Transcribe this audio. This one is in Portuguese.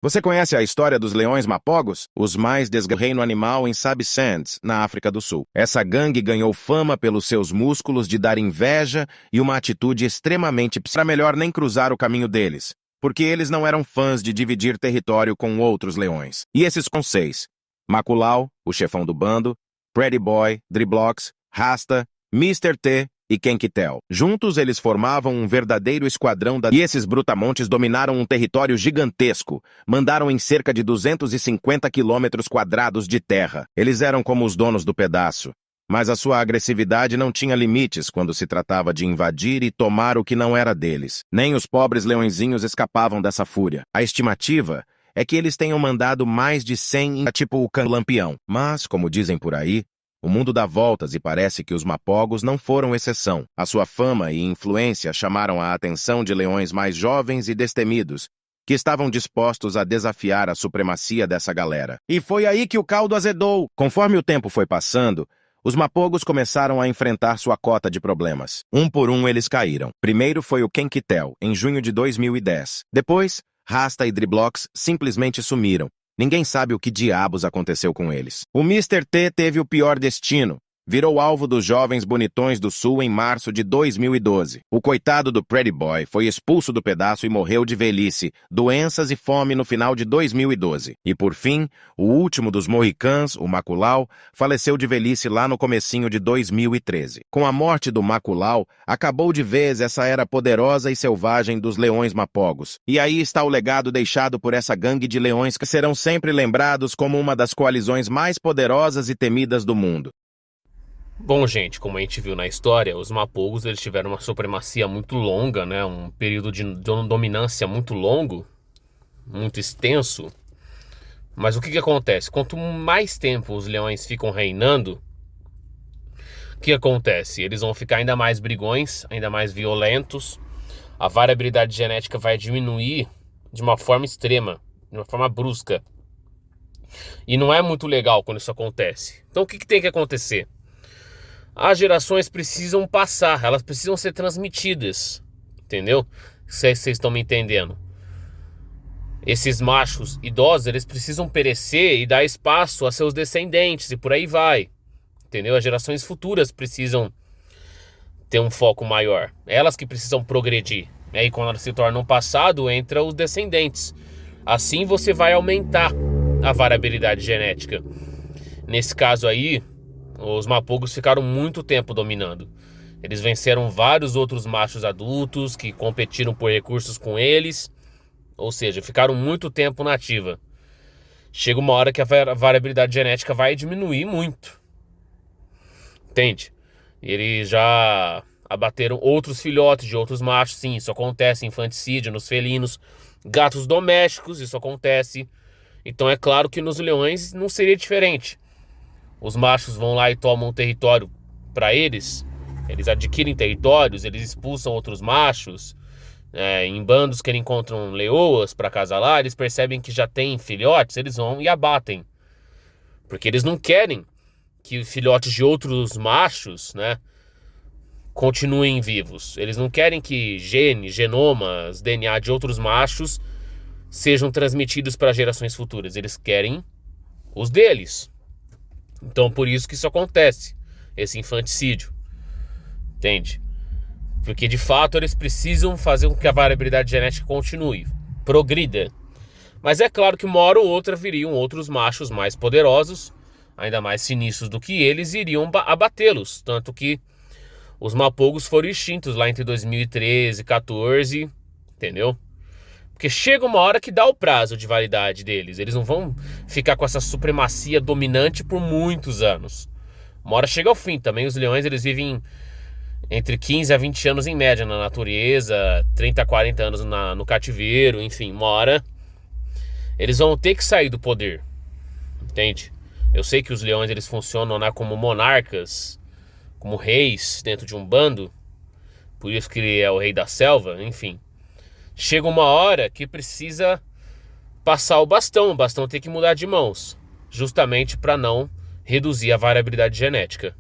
Você conhece a história dos leões mapogos? Os mais do reino animal em Sabi-Sands, na África do Sul. Essa gangue ganhou fama pelos seus músculos de dar inveja e uma atitude extremamente para melhor nem cruzar o caminho deles, porque eles não eram fãs de dividir território com outros leões. E esses com seis: Maculau, o chefão do bando, Pretty Boy, Driblox, Rasta, Mr. T e Kenkitel. Juntos eles formavam um verdadeiro esquadrão e esses brutamontes dominaram um território gigantesco, mandaram em cerca de 250 quilômetros quadrados de terra. Eles eram como os donos do pedaço, mas a sua agressividade não tinha limites quando se tratava de invadir e tomar o que não era deles. Nem os pobres leõezinhos escapavam dessa fúria. A estimativa é que eles tenham mandado mais de 100 tipo o Lampião. Mas, como dizem por aí, o mundo dá voltas e parece que os mapogos não foram exceção. A sua fama e influência chamaram a atenção de leões mais jovens e destemidos, que estavam dispostos a desafiar a supremacia dessa galera. E foi aí que o caldo azedou. Conforme o tempo foi passando, os mapogos começaram a enfrentar sua cota de problemas. Um por um eles caíram. Primeiro foi o Kenkitel, em junho de 2010. Depois, Rasta e Driblox simplesmente sumiram. Ninguém sabe o que diabos aconteceu com eles. O Mr. T teve o pior destino. Virou alvo dos jovens bonitões do Sul em março de 2012. O coitado do Pretty Boy foi expulso do pedaço e morreu de velhice, doenças e fome no final de 2012. E por fim, o último dos mohicãs, o Maculau, faleceu de velhice lá no comecinho de 2013. Com a morte do Maculau, acabou de vez essa era poderosa e selvagem dos leões mapogos. E aí está o legado deixado por essa gangue de leões que serão sempre lembrados como uma das coalizões mais poderosas e temidas do mundo. Bom, gente, como a gente viu na história, os mapogos eles tiveram uma supremacia muito longa, né? Um período de dominância muito longo, muito extenso. Mas o que acontece? Quanto mais tempo os leões ficam reinando, o que acontece? Eles vão ficar ainda mais brigões, ainda mais violentos. A variabilidade genética vai diminuir de uma forma extrema, de uma forma brusca. E não é muito legal quando isso acontece. Então o que tem que acontecer? As gerações precisam passar, elas precisam ser transmitidas, entendeu? Vocês estão me entendendo? Esses machos idosos, eles precisam perecer e dar espaço a seus descendentes e por aí vai, entendeu? As gerações futuras precisam ter um foco maior, elas que precisam progredir. E aí quando elas se tornam passado, entra os descendentes. Assim você vai aumentar a variabilidade genética. Nesse caso aí, os mapogos ficaram muito tempo dominando. Eles venceram vários outros machos adultos que competiram por recursos com eles. Ou seja, ficaram muito tempo na ativa. Chega uma hora que a variabilidade genética vai diminuir muito. Entende? Eles já abateram outros filhotes de outros machos. Sim, isso acontece. Infanticídio nos felinos. Gatos domésticos, isso acontece. Então é claro que nos leões não seria diferente. Os machos vão lá e tomam território para eles. Eles adquirem territórios, eles expulsam outros machos. Em bandos que eles encontram leoas para acasalar, eles percebem que já tem filhotes, eles vão e abatem. Porque eles não querem que filhotes de outros machos, né, continuem vivos. Eles não querem que genomas, DNA de outros machos sejam transmitidos para gerações futuras. Eles querem os deles. Então por isso que isso acontece, esse infanticídio, entende? Porque de fato eles precisam fazer com que a variabilidade genética continue, progrida. Mas é claro que uma hora ou outra viriam outros machos mais poderosos, ainda mais sinistros do que eles, e iriam abatê-los. Tanto que os mapogos foram extintos lá entre 2013 e 2014, entendeu? Porque chega uma hora que dá o prazo de validade deles. Eles não vão ficar com essa supremacia dominante por muitos anos. Uma hora chega ao fim. Também os leões eles vivem entre 15 a 20 anos em média na natureza, 30 a 40 anos no cativeiro, enfim. Uma hora eles vão ter que sair do poder. Entende? Eu sei que os leões eles funcionam lá como monarcas, como reis dentro de um bando. Por isso que ele é o rei da selva, enfim. Chega uma hora que precisa passar o bastão tem que mudar de mãos, justamente para não reduzir a variabilidade genética.